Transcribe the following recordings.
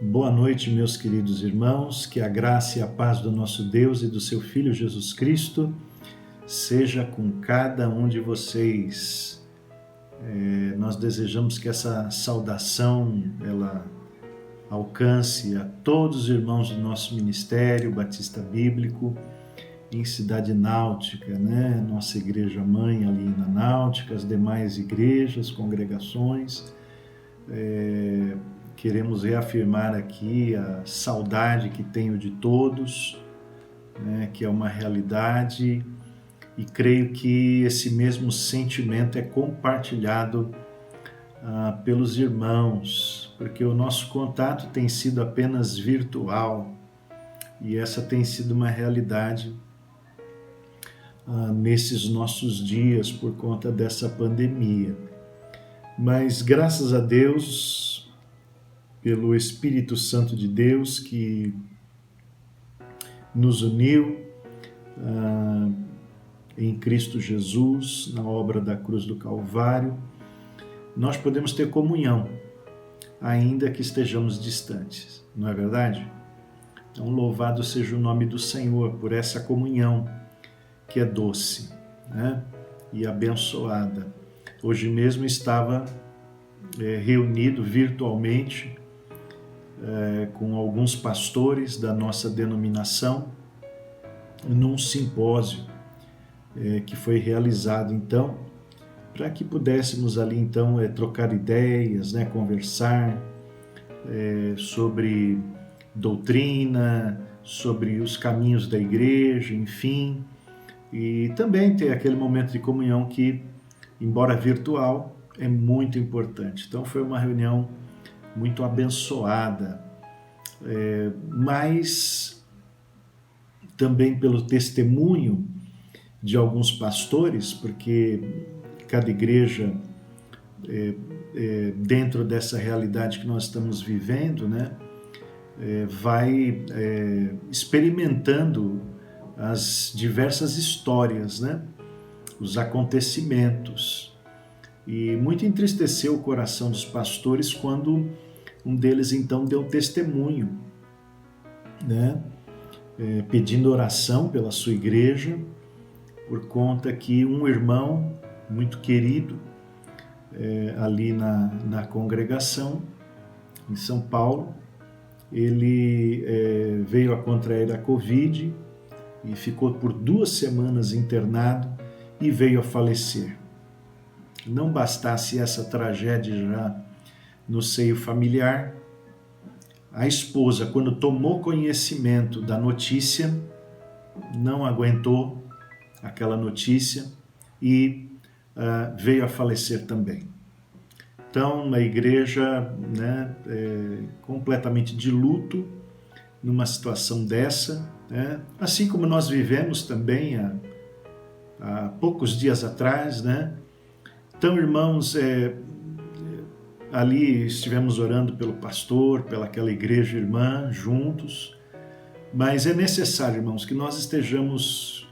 Boa noite, meus queridos irmãos, que a graça e a paz do nosso Deus e do seu Filho Jesus Cristo seja com cada um de vocês. Nós desejamos que essa saudação ela alcance a todos os irmãos do nosso ministério Batista Bíblico em Cidade Náutica, né? Nossa igreja mãe ali na Náutica, as demais igrejas, congregações. Queremos reafirmar aqui a saudade que tenho de todos, né? Que é uma realidade, e creio que esse mesmo sentimento é compartilhado pelos irmãos, porque o nosso contato tem sido apenas virtual, e essa tem sido uma realidade nesses nossos dias por conta dessa pandemia. Mas graças a Deus, pelo Espírito Santo de Deus que nos uniu em Cristo Jesus, na obra da cruz do Calvário, nós podemos ter comunhão, ainda que estejamos distantes, não é verdade? Então, louvado seja o nome do Senhor por essa comunhão que é doce, né? E abençoada. Hoje mesmo estava reunido virtualmente com alguns pastores da nossa denominação num simpósio que foi realizado então, para que pudéssemos ali então trocar ideias, né, conversar sobre doutrina, sobre os caminhos da igreja, enfim, e também ter aquele momento de comunhão que, embora virtual, é muito importante. Então foi uma reunião muito abençoada, mas também pelo testemunho de alguns pastores, porque cada igreja, dentro dessa realidade que nós estamos vivendo, né, vai experimentando as diversas histórias, né, os acontecimentos. E muito entristeceu o coração dos pastores quando um deles então deu testemunho, né, pedindo oração pela sua igreja, por conta que um irmão muito querido ali na congregação em São Paulo, ele veio a contrair a Covid e ficou por 2 semanas internado e veio a falecer. Não bastasse essa tragédia já no seio familiar, a esposa, quando tomou conhecimento da notícia, não aguentou aquela notícia e veio a falecer também. Então, a igreja, né, completamente de luto numa situação dessa, né, assim como nós vivemos também há poucos dias atrás, né? Então, irmãos, ali estivemos orando pelo pastor, pelaquela igreja irmã, juntos, mas é necessário, irmãos, que nós estejamos,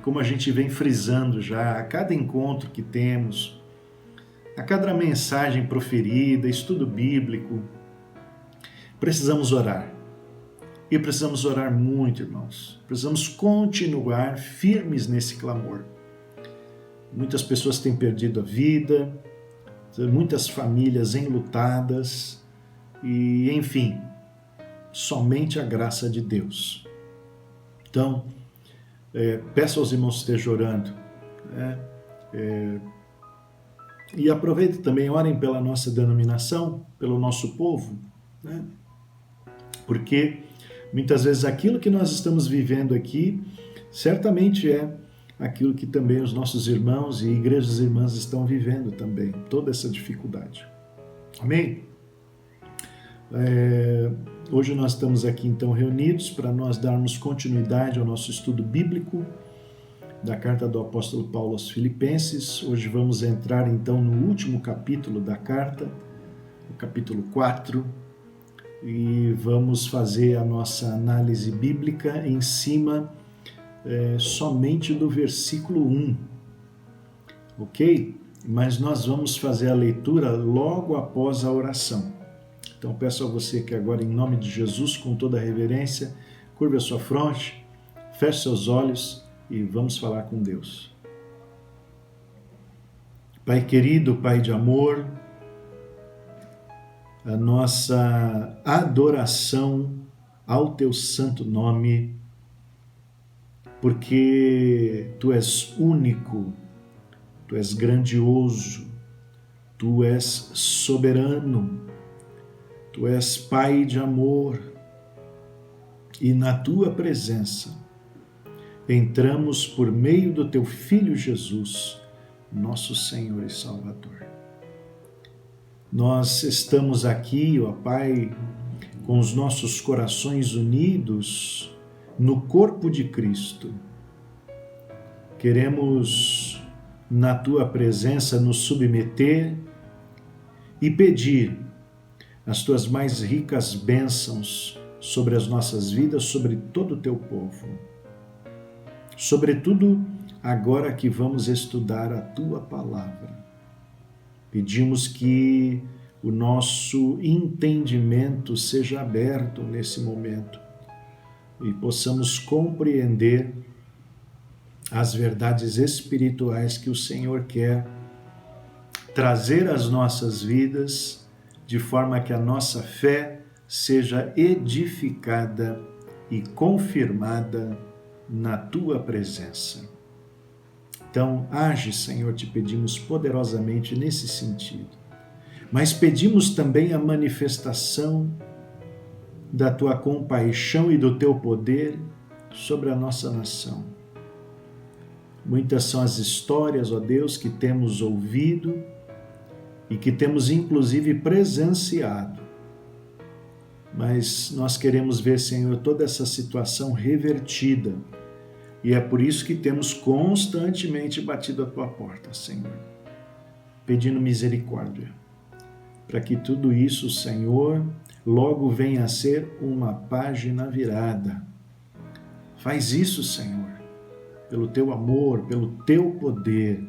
como a gente vem frisando já, a cada encontro que temos, a cada mensagem proferida, estudo bíblico, precisamos orar. E precisamos orar muito, irmãos. Precisamos continuar firmes nesse clamor. Muitas pessoas têm perdido a vida, muitas famílias enlutadas, e enfim, somente a graça de Deus. Então, peço aos irmãos que estejam orando, né? E aproveite também, orem pela nossa denominação, pelo nosso povo, né? Porque muitas vezes aquilo que nós estamos vivendo aqui, certamente é aquilo que também os nossos irmãos e igrejas irmãs estão vivendo também, toda essa dificuldade. Amém? Hoje nós estamos aqui então reunidos para nós darmos continuidade ao nosso estudo bíblico da carta do apóstolo Paulo aos Filipenses. Hoje vamos entrar então no último capítulo da carta, o capítulo 4, e vamos fazer a nossa análise bíblica em cima somente do versículo 1, ok? Mas nós vamos fazer a leitura logo após a oração. Então peço a você que agora, em nome de Jesus, com toda a reverência, curve a sua fronte, feche seus olhos e vamos falar com Deus. Pai querido, Pai de amor, a nossa adoração ao Teu santo nome, porque Tu és único, Tu és grandioso, Tu és soberano, Tu és Pai de amor, e na Tua presença entramos por meio do Teu Filho Jesus, nosso Senhor e Salvador. Nós estamos aqui, ó Pai, com os nossos corações unidos no corpo de Cristo. Queremos, na Tua presença, nos submeter e pedir as Tuas mais ricas bênçãos sobre as nossas vidas, sobre todo o Teu povo. Sobretudo, agora que vamos estudar a Tua palavra. Pedimos que o nosso entendimento seja aberto nesse momento e possamos compreender as verdades espirituais que o Senhor quer trazer às nossas vidas, de forma que a nossa fé seja edificada e confirmada na Tua presença. Então, age, Senhor, te pedimos poderosamente nesse sentido. Mas pedimos também a manifestação da Tua compaixão e do Teu poder sobre a nossa nação. Muitas são as histórias, ó Deus, que temos ouvido e que temos inclusive presenciado. Mas nós queremos ver, Senhor, toda essa situação revertida. E é por isso que temos constantemente batido a Tua porta, Senhor, pedindo misericórdia, para que tudo isso, Senhor, logo venha a ser uma página virada. Faz isso, Senhor, pelo Teu amor, pelo Teu poder.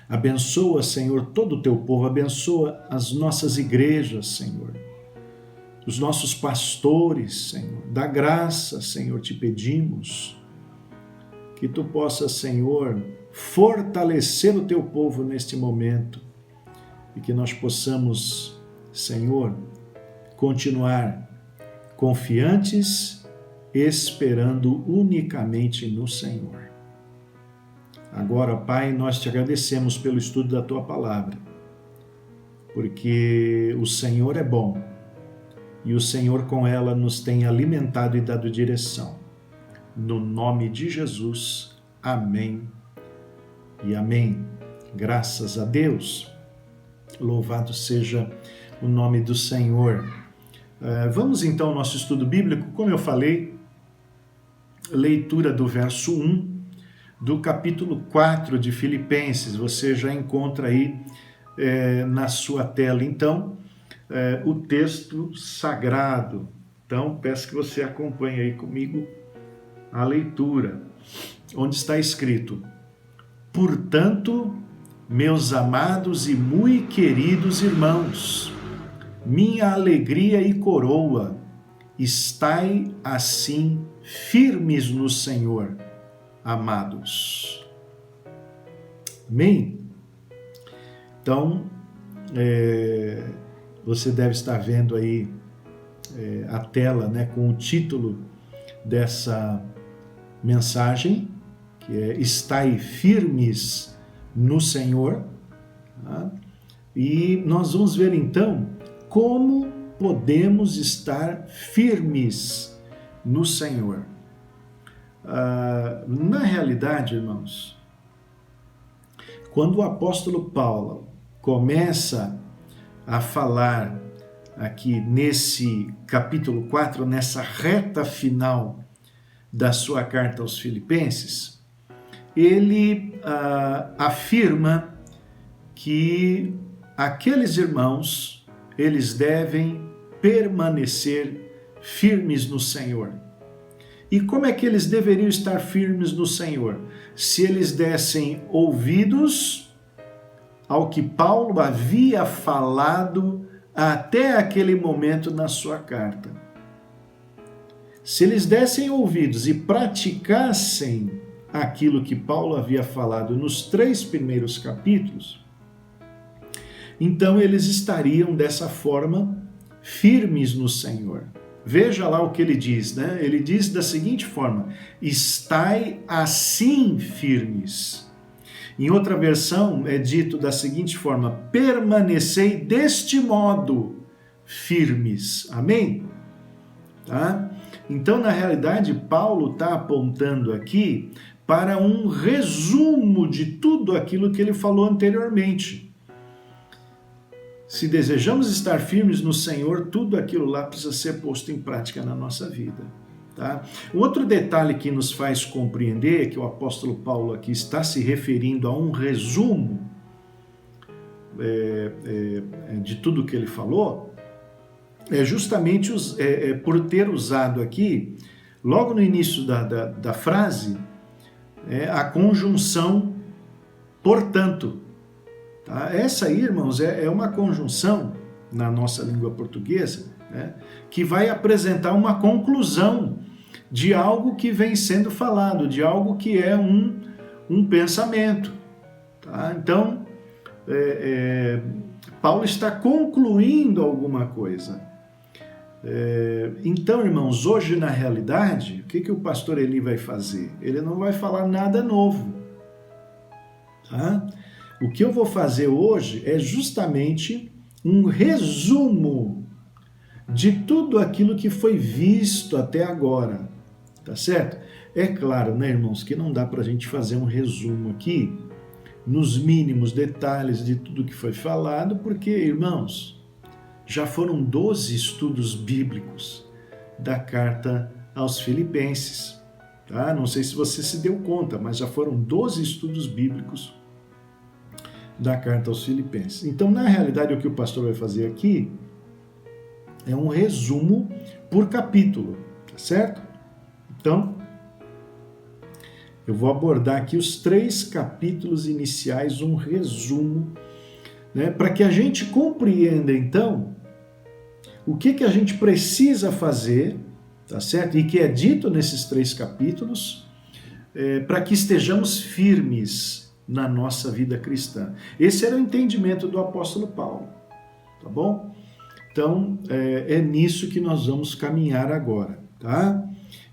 Abençoa, Senhor, todo o Teu povo, abençoa as nossas igrejas, Senhor, os nossos pastores, Senhor. Dá graça, Senhor, te pedimos, que Tu possa, Senhor, fortalecer o Teu povo neste momento e que nós possamos, Senhor, continuar confiantes, esperando unicamente no Senhor. Agora, Pai, nós Te agradecemos pelo estudo da Tua palavra, porque o Senhor é bom e o Senhor com ela nos tem alimentado e dado direção. No nome de Jesus, amém e amém. Graças a Deus. Louvado seja o nome do Senhor. Vamos então ao nosso estudo bíblico. Como eu falei, leitura do verso 1 do capítulo 4 de Filipenses. Você já encontra aí na sua tela, então, o texto sagrado. Então, peço que você acompanhe aí comigo a leitura, onde está escrito: Portanto, meus amados e muito queridos irmãos, minha alegria e coroa, estai assim firmes no Senhor, amados. Amém? Então, você deve estar vendo aí a tela, né, com o título dessa mensagem, que é Estai firmes no Senhor. Tá? E nós vamos ver então como podemos estar firmes no Senhor. Na realidade, irmãos, quando o apóstolo Paulo começa a falar aqui nesse capítulo 4, nessa reta final da sua carta aos Filipenses, ele afirma que aqueles irmãos, eles devem permanecer firmes no Senhor. E como é que eles deveriam estar firmes no Senhor? Se eles dessem ouvidos ao que Paulo havia falado até aquele momento na sua carta. Se eles dessem ouvidos e praticassem aquilo que Paulo havia falado nos 3 primeiros capítulos, então eles estariam dessa forma firmes no Senhor. Veja lá o que ele diz, né? Ele diz da seguinte forma: estai assim firmes. Em outra versão é dito da seguinte forma: permanecei deste modo firmes. Amém? Tá? Então, na realidade, Paulo está apontando aqui para um resumo de tudo aquilo que ele falou anteriormente. Se desejamos estar firmes no Senhor, tudo aquilo lá precisa ser posto em prática na nossa vida. Tá? Um outro detalhe que nos faz compreender que o apóstolo Paulo aqui está se referindo a um resumo de tudo que ele falou, é justamente por ter usado aqui, logo no início da frase, a conjunção portanto. Tá? Essa aí, irmãos, é uma conjunção na nossa língua portuguesa, né, que vai apresentar uma conclusão de algo que vem sendo falado, de algo que é um pensamento. Tá? Então, Paulo está concluindo alguma coisa. Então, irmãos, hoje na realidade, o que o pastor Eli vai fazer? Ele não vai falar nada novo. Tá? O que eu vou fazer hoje é justamente um resumo de tudo aquilo que foi visto até agora. Tá certo? É claro, né, irmãos, que não dá para a gente fazer um resumo aqui nos mínimos detalhes de tudo que foi falado, porque, irmãos, já foram 12 estudos bíblicos da carta aos Filipenses. Tá? Não sei se você se deu conta, mas já foram 12 estudos bíblicos da carta aos Filipenses. Então, na realidade, o que o pastor vai fazer aqui é um resumo por capítulo, tá certo? Então, eu vou abordar aqui os 3 capítulos iniciais, um resumo, né, para que a gente compreenda, então, o que a gente precisa fazer, tá certo? E que é dito nesses 3 capítulos, para que estejamos firmes na nossa vida cristã. Esse era o entendimento do apóstolo Paulo, tá bom? Então, é nisso que nós vamos caminhar agora, tá?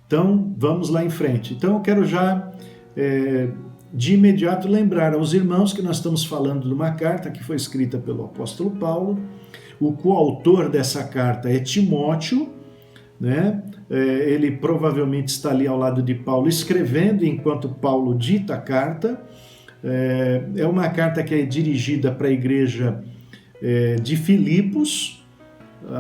Então, vamos lá em frente. Então, eu quero já, de imediato, lembrar aos irmãos que nós estamos falando de uma carta que foi escrita pelo apóstolo Paulo. O coautor dessa carta é Timóteo, né? Ele provavelmente está ali ao lado de Paulo escrevendo enquanto Paulo dita a carta. É uma carta que é dirigida para a igreja de Filipos,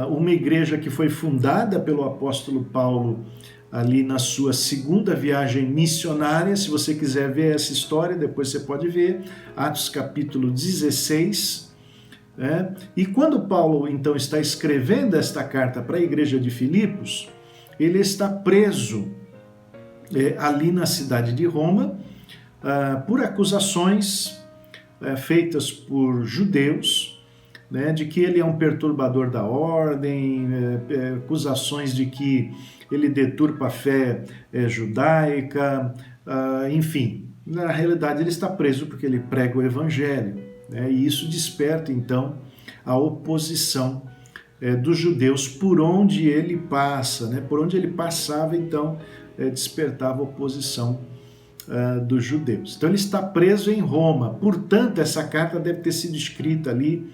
uma igreja que foi fundada pelo apóstolo Paulo ali na sua 2ª viagem missionária. Se você quiser ver essa história, depois você pode ver, Atos capítulo 16. E quando Paulo, então, está escrevendo esta carta para a igreja de Filipos, ele está preso ali na cidade de Roma por acusações feitas por judeus, né, de que ele é um perturbador da ordem, acusações de que ele deturpa a fé judaica, enfim. Na realidade, ele está preso porque ele prega o evangelho. E isso desperta, então, a oposição dos judeus por onde ele passa, né? Por onde ele passava, então, despertava a oposição dos judeus. Então, ele está preso em Roma. Portanto, essa carta deve ter sido escrita ali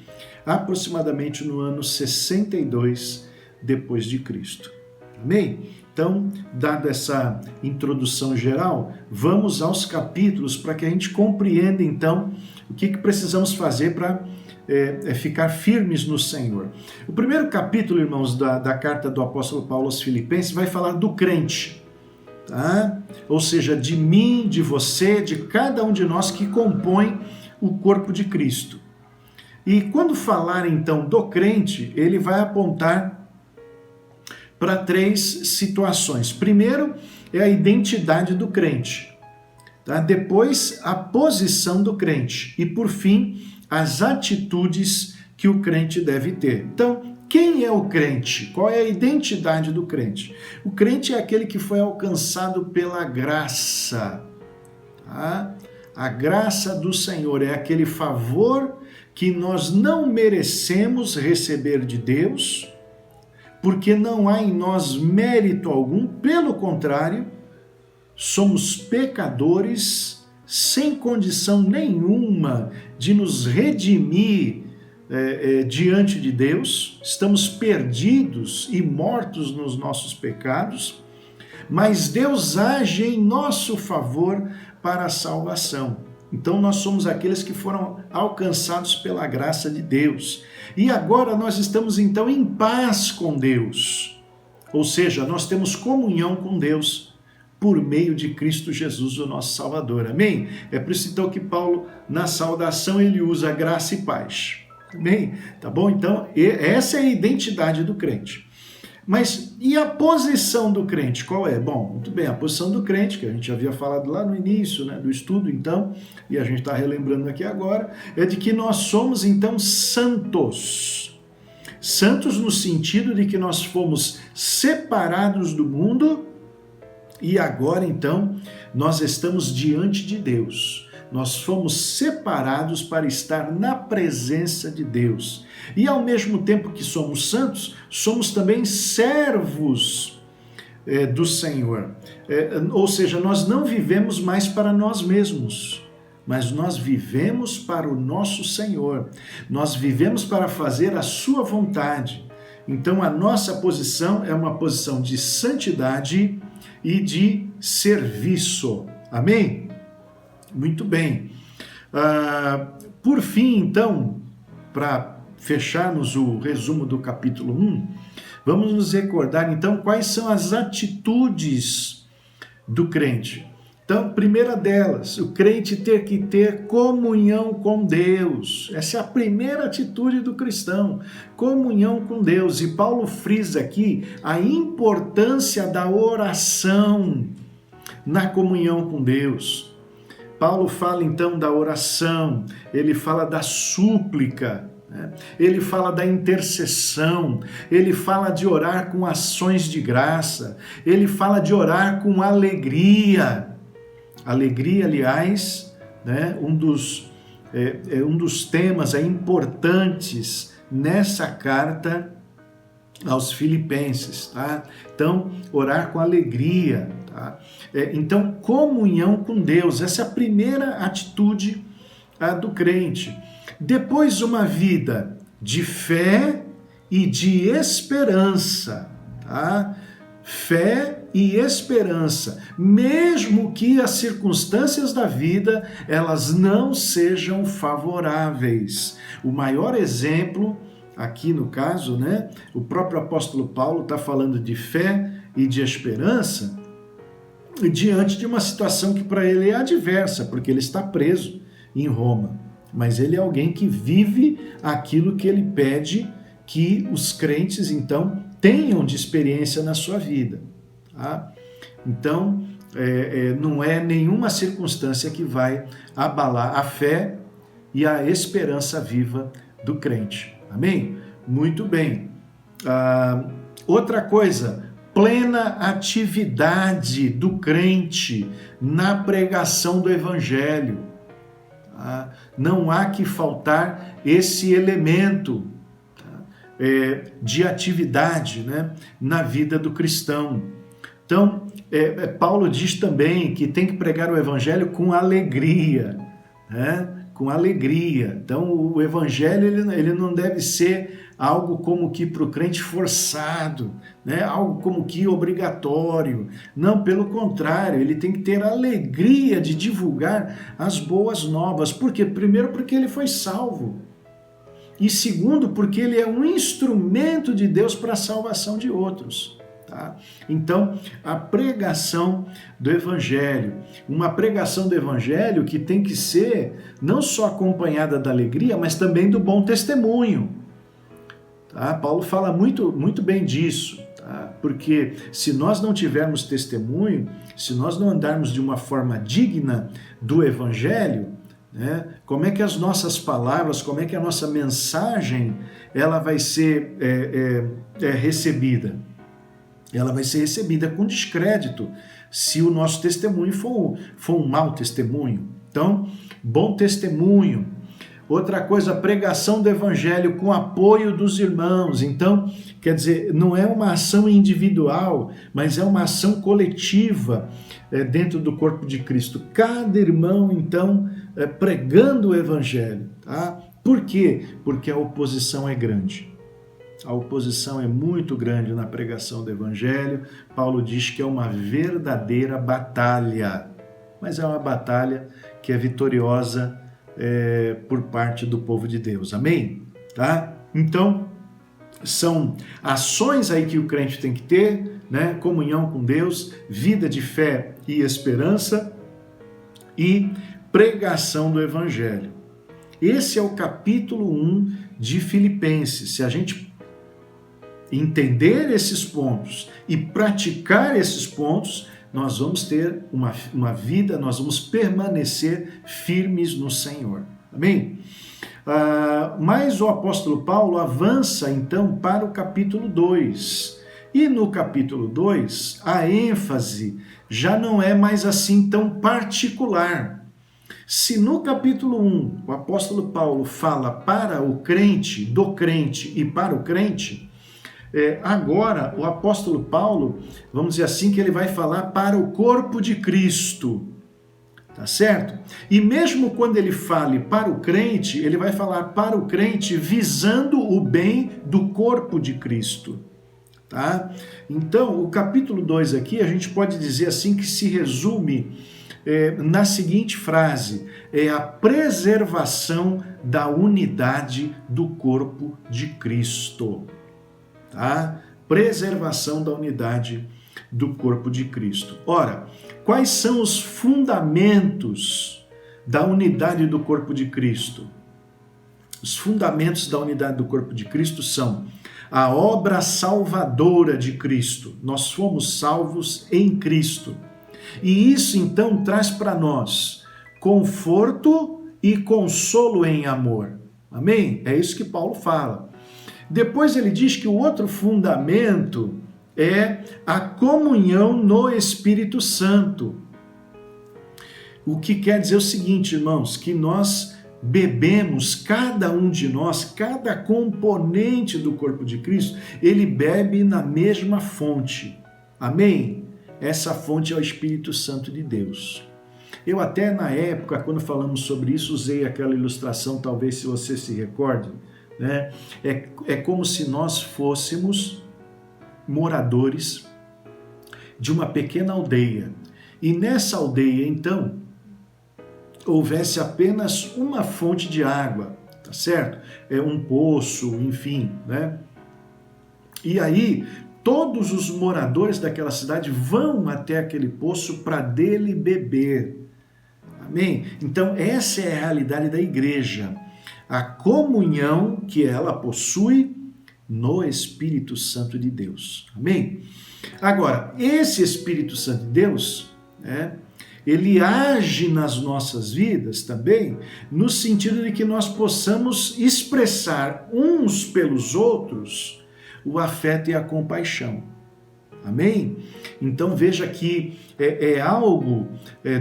aproximadamente no ano 62 depois de Cristo. Amém? Então, dada essa introdução geral, vamos aos capítulos para que a gente compreenda, então, o que precisamos fazer para ficar firmes no Senhor. O primeiro capítulo, irmãos, da carta do apóstolo Paulo aos Filipenses vai falar do crente, tá? Ou seja, de mim, de você, de cada um de nós que compõe o corpo de Cristo. E quando falar, então, do crente, ele vai apontar para 3 situações. Primeiro é a identidade do crente, tá? Depois a posição do crente e, por fim, as atitudes que o crente deve ter. Então, quem é o crente? Qual é a identidade do crente? O crente é aquele que foi alcançado pela graça. Tá? A graça do Senhor é aquele favor que nós não merecemos receber de Deus, porque não há em nós mérito algum, pelo contrário, somos pecadores sem condição nenhuma de nos redimir diante de Deus, estamos perdidos e mortos nos nossos pecados, mas Deus age em nosso favor para a salvação. Então nós somos aqueles que foram alcançados pela graça de Deus. E agora nós estamos então em paz com Deus. Ou seja, nós temos comunhão com Deus por meio de Cristo Jesus, o nosso Salvador. Amém? É por isso então que Paulo, na saudação, ele usa graça e paz. Amém? Tá bom? Então, essa é a identidade do crente. Mas e a posição do crente, qual é? Bom, muito bem, a posição do crente, que a gente havia falado lá no início, né, do estudo, então, e a gente está relembrando aqui agora, é de que nós somos, então, santos. Santos no sentido de que nós fomos separados do mundo e agora, então, nós estamos diante de Deus. Nós fomos separados para estar na presença de Deus. E ao mesmo tempo que somos santos, somos também servos do Senhor. Ou seja, nós não vivemos mais para nós mesmos, mas nós vivemos para o nosso Senhor. Nós vivemos para fazer a sua vontade. Então a nossa posição é uma posição de santidade e de serviço. Amém? Muito bem. Por fim, então, para fecharmos o resumo do capítulo 1, vamos nos recordar, então, quais são as atitudes do crente. Então, primeira delas, o crente ter que ter comunhão com Deus. Essa é a primeira atitude do cristão, comunhão com Deus. E Paulo frisa aqui a importância da oração na comunhão com Deus. Paulo fala então da oração, ele fala da súplica, né? Ele fala da intercessão, ele fala de orar com ações de graça, ele fala de orar com alegria. Alegria, aliás, né? um dos temas importantes nessa carta aos Filipenses, tá? Então, orar com alegria, tá? Então, comunhão com Deus, essa é a primeira atitude do crente. Depois, uma vida de fé e de esperança, tá? Fé e esperança, mesmo que as circunstâncias da vida, elas não sejam favoráveis. O maior exemplo aqui no caso, né, o próprio apóstolo Paulo está falando de fé e de esperança diante de uma situação que para ele é adversa, porque ele está preso em Roma. Mas ele é alguém que vive aquilo que ele pede que os crentes, então, tenham de experiência na sua vida. Tá? Então, não é nenhuma circunstância que vai abalar a fé e a esperança viva do crente. Amém? Muito bem. Outra coisa, plena atividade do crente na pregação do Evangelho. Não há que faltar esse elemento de atividade, né, na vida do cristão. Então, Paulo diz também que tem que pregar o Evangelho com alegria, né? Com alegria. Então, o Evangelho ele não deve ser algo como que para o crente forçado, né? Algo como que obrigatório. Não, pelo contrário, ele tem que ter alegria de divulgar as boas novas. Por quê? Primeiro, porque ele foi salvo. E segundo, porque ele é um instrumento de Deus para a salvação de outros. Tá? Então, a pregação do Evangelho, uma pregação do Evangelho que tem que ser não só acompanhada da alegria, mas também do bom testemunho. Tá? Paulo fala muito, muito bem disso, tá? Porque se nós não tivermos testemunho, se nós não andarmos de uma forma digna do Evangelho, né? Como é que as nossas palavras, como é que a nossa mensagem, ela vai ser recebida? Ela vai ser recebida com descrédito se o nosso testemunho for um mau testemunho. Então, bom testemunho. Outra coisa, pregação do evangelho com apoio dos irmãos. Então, quer dizer, não é uma ação individual, mas é uma ação coletiva dentro do corpo de Cristo. Cada irmão, então, pregando o evangelho. Tá? Por quê? Porque a oposição é grande. A oposição é muito grande na pregação do evangelho. Paulo diz que é uma verdadeira batalha, mas é uma batalha que é vitoriosa por parte do povo de Deus. Amém? Tá? Então, são ações aí que o crente tem que ter, né? Comunhão com Deus, vida de fé e esperança e pregação do evangelho. Esse é o capítulo 1 de Filipenses. Se a gente entender esses pontos e praticar esses pontos, nós vamos ter uma vida, nós vamos permanecer firmes no Senhor. Amém? Mas o apóstolo Paulo avança então para o capítulo 2. E no capítulo 2, a ênfase já não é mais assim tão particular. Se no capítulo 1 o apóstolo Paulo fala para o crente, do crente e para o crente, agora o apóstolo Paulo, vamos dizer assim, que ele vai falar para o corpo de Cristo, tá certo? E mesmo quando ele fale para o crente, ele vai falar para o crente visando o bem do corpo de Cristo, tá? Então, o capítulo 2 aqui, a gente pode dizer assim que se resume na seguinte frase: é a preservação da unidade do corpo de Cristo. Tá? Preservação da unidade do corpo de Cristo. Ora, quais são os fundamentos da unidade do corpo de Cristo? Os fundamentos da unidade do corpo de Cristo são a obra salvadora de Cristo. Nós fomos salvos em Cristo. E isso então traz para nós conforto e consolo em amor. Amém? É isso que Paulo fala. Depois ele diz que o outro fundamento é a comunhão no Espírito Santo. O que quer dizer o seguinte, irmãos, que nós bebemos, cada um de nós, cada componente do corpo de Cristo, ele bebe na mesma fonte. Amém? Essa fonte é o Espírito Santo de Deus. Eu até na época, quando falamos sobre isso, usei aquela ilustração, talvez se você se recorde, né? É como se nós fôssemos moradores de uma pequena aldeia. E nessa aldeia, então, houvesse apenas uma fonte de água, tá certo? Um poço, enfim, né? E aí, todos os moradores daquela cidade vão até aquele poço para dele beber. Amém? Então, essa é a realidade da igreja. A comunhão que ela possui no Espírito Santo de Deus. Amém? Agora, esse Espírito Santo de Deus, ele age nas nossas vidas também, no sentido de que nós possamos expressar uns pelos outros o afeto e a compaixão. Amém? Então veja que é algo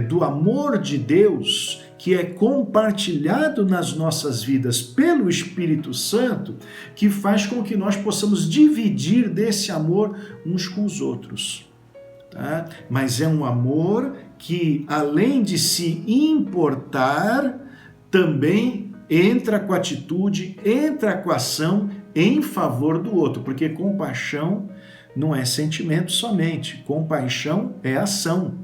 do amor de Deus que é compartilhado nas nossas vidas pelo Espírito Santo, que faz com que nós possamos dividir desse amor uns com os outros. Tá? Mas é um amor que, além de se importar, também entra com atitude, entra com ação em favor do outro, porque compaixão não é sentimento somente, compaixão é ação.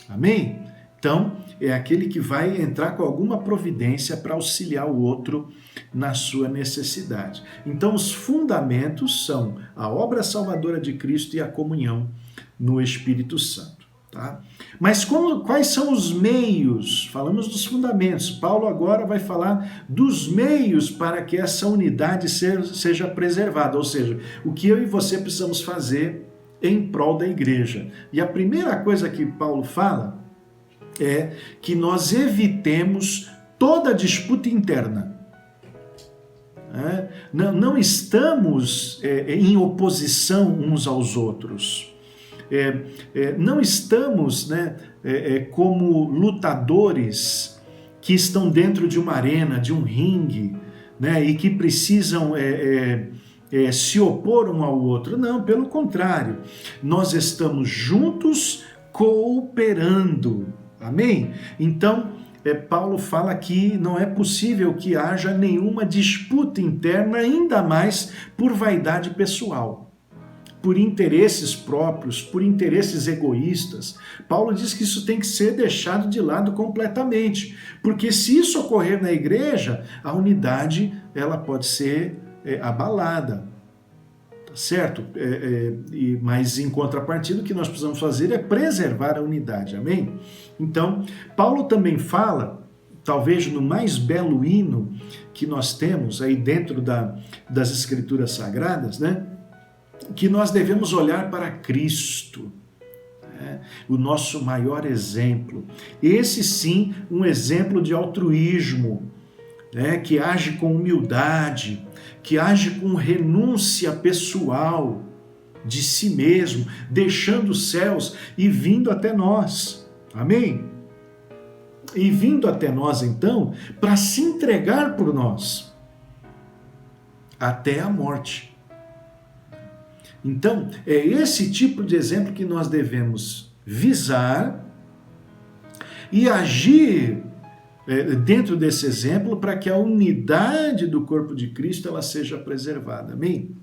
Amém? Então, é aquele que vai entrar com alguma providência para auxiliar o outro na sua necessidade. Então, os fundamentos são a obra salvadora de Cristo e a comunhão no Espírito Santo. Tá? Mas quais são os meios? Falamos dos fundamentos. Paulo agora vai falar dos meios para que essa unidade seja preservada, ou seja, o que eu e você precisamos fazer em prol da igreja. E a primeira coisa que Paulo fala é que nós evitemos toda disputa interna. Não estamos em oposição uns aos outros. Não estamos, né, como lutadores que estão dentro de uma arena, de um ringue, né, e que precisam se opor um ao outro. Não, pelo contrário, nós estamos juntos cooperando. Amém? Então, Paulo fala que não é possível que haja nenhuma disputa interna, ainda mais por vaidade pessoal, por interesses próprios, por interesses egoístas. Paulo diz que isso tem que ser deixado de lado completamente, porque se isso ocorrer na igreja, a unidade ela pode ser abalada. Certo? Mas em contrapartida, o que nós precisamos fazer é preservar a unidade, amém? Então, Paulo também fala, talvez no mais belo hino que nós temos aí dentro das Escrituras Sagradas, né? Que nós devemos olhar para Cristo, né? O nosso maior exemplo. Esse sim, um exemplo de altruísmo, né? Que age com humildade, que age com renúncia pessoal de si mesmo, deixando os céus e vindo até nós. Amém? E vindo até nós, então, para se entregar por nós, até a morte. Então, é esse tipo de exemplo que nós devemos visar e agir dentro desse exemplo, para que a unidade do corpo de Cristo ela seja preservada. Amém?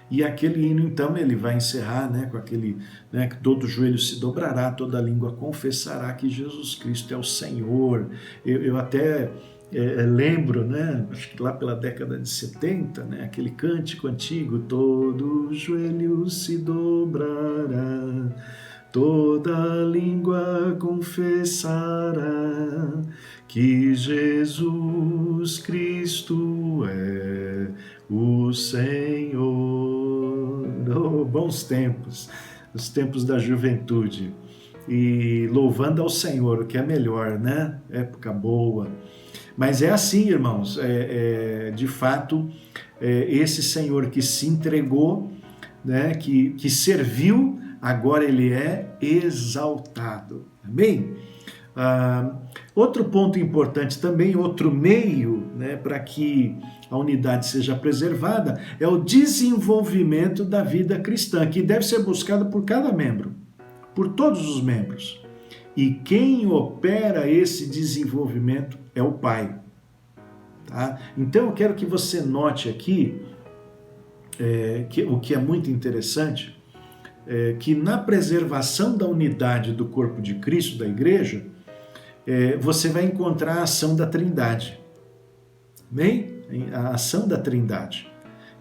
E aquele hino, então, ele vai encerrar, né, com aquele, né, que todo joelho se dobrará, toda língua confessará que Jesus Cristo é o Senhor. Eu até lembro, né, acho que lá pela década de 70, né, aquele cântico antigo, todo joelho se dobrará, toda língua confessará que Jesus Cristo é o Senhor. Oh, bons tempos, os tempos da juventude. E louvando ao Senhor, o que é melhor, né? Época boa. Mas é assim, irmãos, de fato, esse Senhor que se entregou, né, que serviu, agora ele é exaltado. Amém? Outro ponto importante também, outro meio, né, para que a unidade seja preservada, é o desenvolvimento da vida cristã, que deve ser buscado por cada membro, por todos os membros. E quem opera esse desenvolvimento é o Pai. Tá? Então eu quero que você note aqui, o que é muito interessante, que na preservação da unidade do corpo de Cristo, da igreja, você vai encontrar a ação da Trindade. Amém? A ação da Trindade.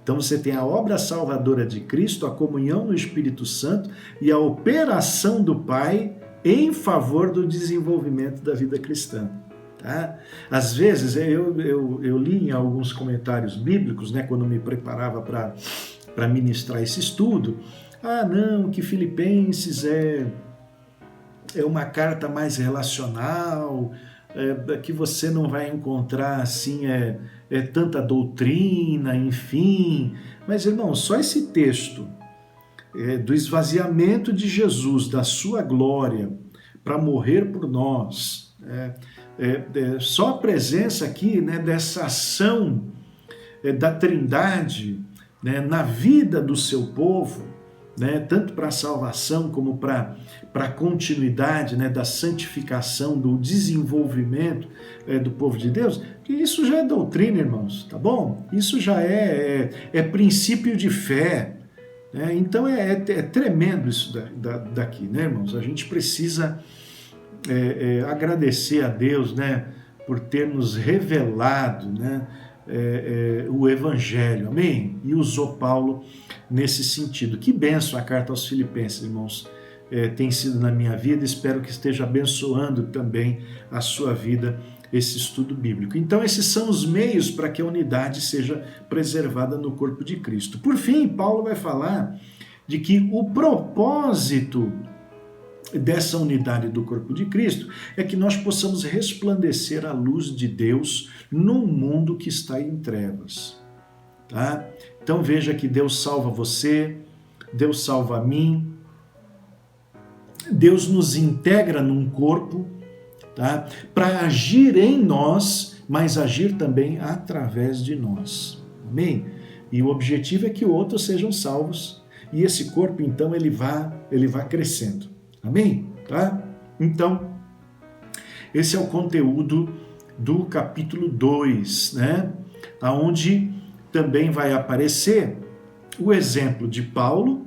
Então você tem a obra salvadora de Cristo, a comunhão no Espírito Santo e a operação do Pai em favor do desenvolvimento da vida cristã. Tá? Às vezes, eu li em alguns comentários bíblicos, né, quando me preparava para ministrar esse estudo, não, que Filipenses é uma carta mais relacional, que você não vai encontrar assim, tanta doutrina, enfim. Mas, irmão, só esse texto do esvaziamento de Jesus, da sua glória, para morrer por nós, só a presença aqui, né, dessa ação da Trindade, né, na vida do seu povo, né, tanto para a salvação como para a continuidade, né, da santificação, do desenvolvimento do povo de Deus, que isso já é doutrina, irmãos, tá bom? Isso já é princípio de fé, né? Então é tremendo isso daqui, né, irmãos? A gente precisa agradecer a Deus, né, por ter nos revelado, né, o Evangelho, amém? E usou Paulo nesse sentido. Que bênção a carta aos Filipenses, irmãos, tem sido na minha vida, espero que esteja abençoando também a sua vida, esse estudo bíblico. Então esses são os meios para que a unidade seja preservada no corpo de Cristo. Por fim, Paulo vai falar de que o propósito dessa unidade do corpo de Cristo é que nós possamos resplandecer a luz de Deus num mundo que está em trevas. Tá? Então veja que Deus salva você, Deus salva a mim, Deus nos integra num corpo, tá? Para agir em nós, mas agir também através de nós. Amém? E o objetivo é que outros sejam salvos e esse corpo então ele vá crescendo. Amém? Tá? Então, esse é o conteúdo do capítulo 2, né? Onde também vai aparecer o exemplo de Paulo,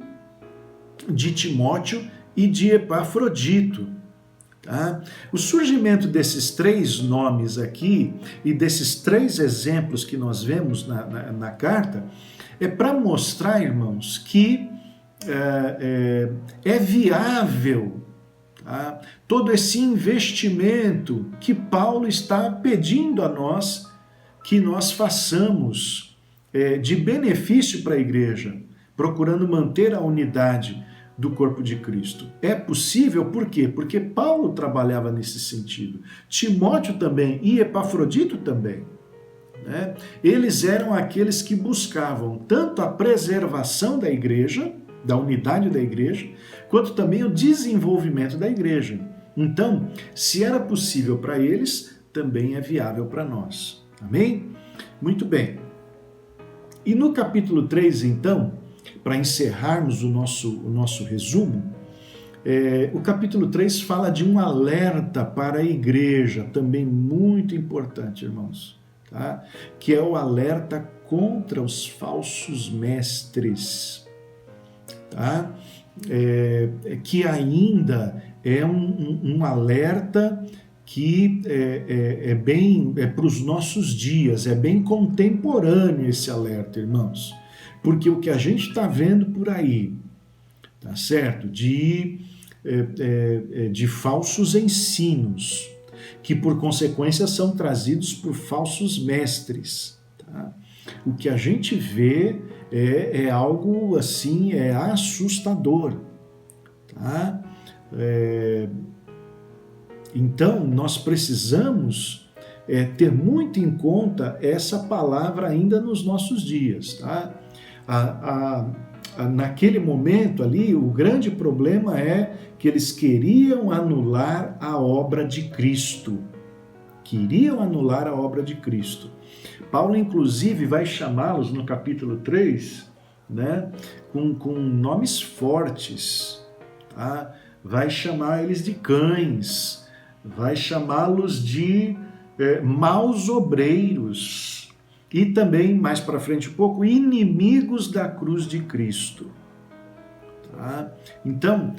de Timóteo e de Epafrodito. Tá? O surgimento desses três nomes aqui e desses três exemplos que nós vemos na carta é para mostrar, irmãos, que é viável, tá? Todo esse investimento que Paulo está pedindo a nós que nós façamos de benefício para a igreja, procurando manter a unidade do corpo de Cristo. É possível, por quê? Porque Paulo trabalhava nesse sentido. Timóteo também e Epafrodito também. Né? Eles eram aqueles que buscavam tanto a preservação da igreja, da unidade da igreja, quanto também o desenvolvimento da igreja. Então, se era possível para eles, também é viável para nós. Amém? Muito bem. E no capítulo 3, então, para encerrarmos o nosso resumo, o capítulo 3 fala de um alerta para a igreja, também muito importante, irmãos, tá? Que é o alerta contra os falsos mestres, tá? Que ainda é um alerta que é para os nossos dias, é bem contemporâneo esse alerta, irmãos. Porque o que a gente está vendo por aí, tá certo? De falsos ensinos, que por consequência são trazidos por falsos mestres. Tá? O que a gente vê é algo assim, assustador. Tá? Então, nós precisamos ter muito em conta essa palavra ainda nos nossos dias, tá? Naquele momento ali, o grande problema é que eles queriam anular a obra de Cristo. Queriam anular a obra de Cristo. Paulo, inclusive, vai chamá-los no capítulo 3, né, com nomes fortes. Tá? Vai chamar eles de cães, vai chamá-los de maus obreiros. E também, mais para frente um pouco, inimigos da cruz de Cristo. Tá? Então,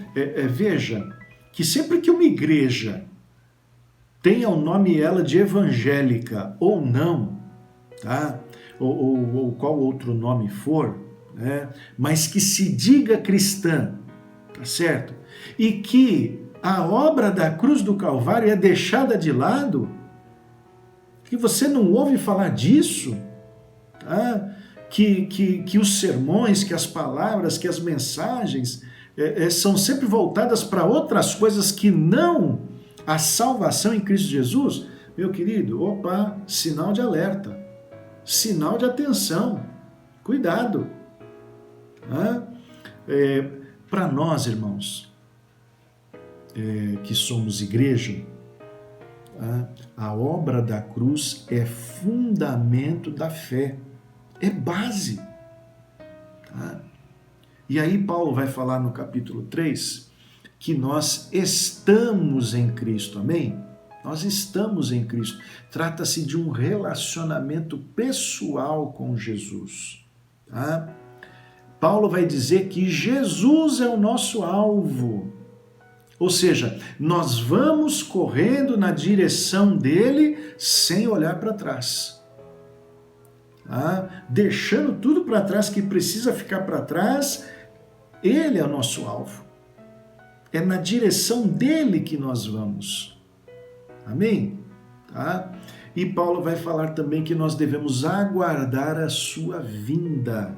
veja que sempre que uma igreja tenha o nome ela de evangélica ou não, tá? ou qual outro nome for, né? Mas que se diga cristã, tá certo? E que a obra da cruz do Calvário é deixada de lado, que você não ouve falar disso, tá? Que os sermões, que as palavras, que as mensagens são sempre voltadas para outras coisas que não a salvação em Cristo Jesus, meu querido, opa, sinal de alerta, sinal de atenção, cuidado. Tá? Para nós, irmãos, que somos igreja, a obra da cruz é fundamento da fé, é base. Tá? E aí Paulo vai falar no capítulo 3 que nós estamos em Cristo, amém? Nós estamos em Cristo. Trata-se de um relacionamento pessoal com Jesus. Tá? Paulo vai dizer que Jesus é o nosso alvo. Ou seja, nós vamos correndo na direção dele sem olhar para trás. Tá? Deixando tudo para trás que precisa ficar para trás, ele é o nosso alvo. É na direção dele que nós vamos. Amém? Tá? E Paulo vai falar também que nós devemos aguardar a sua vinda.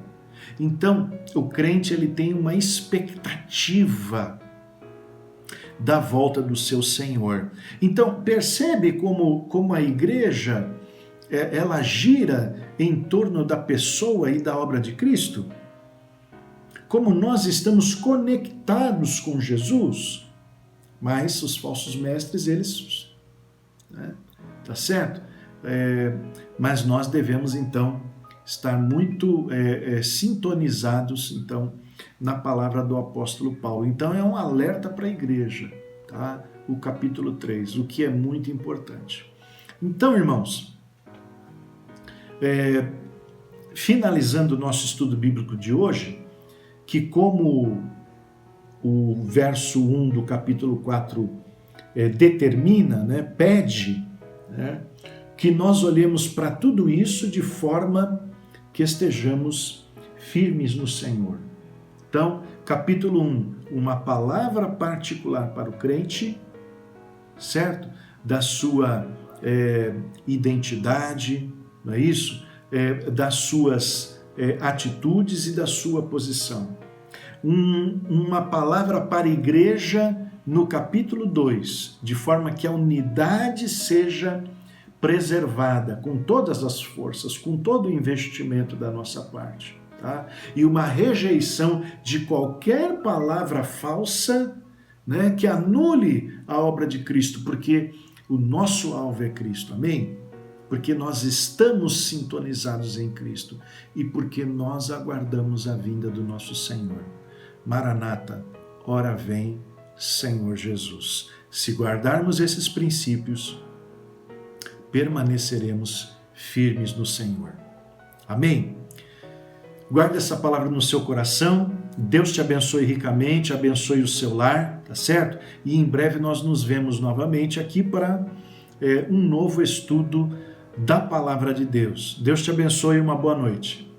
Então, o crente ele tem uma expectativa da volta do seu Senhor. Então, percebe como a igreja, ela gira em torno da pessoa e da obra de Cristo? Como nós estamos conectados com Jesus, mas os falsos mestres, eles... tá certo? Mas nós devemos, então, estar muito sintonizados, então, na palavra do apóstolo Paulo. Então, é um alerta para a igreja, tá? O capítulo 3, o que é muito importante. Então, irmãos, finalizando o nosso estudo bíblico de hoje, que como o verso 1 do capítulo 4 determina, né, pede, né, que nós olhemos para tudo isso de forma que estejamos firmes no Senhor. Então, capítulo 1, uma palavra particular para o crente, certo? Da sua identidade, não é isso? Das suas atitudes e da sua posição. Uma palavra para a igreja no capítulo 2, de forma que a unidade seja preservada com todas as forças, com todo o investimento da nossa parte. Tá? E uma rejeição de qualquer palavra falsa, né, que anule a obra de Cristo, porque o nosso alvo é Cristo, amém? Porque nós estamos sintonizados em Cristo e porque nós aguardamos a vinda do nosso Senhor. Maranata, ora vem, Senhor Jesus. Se guardarmos esses princípios, permaneceremos firmes no Senhor. Amém? Guarde essa palavra no seu coração. Deus te abençoe ricamente, abençoe o seu lar, tá certo? E em breve nós nos vemos novamente aqui para um novo estudo da palavra de Deus. Deus te abençoe e uma boa noite.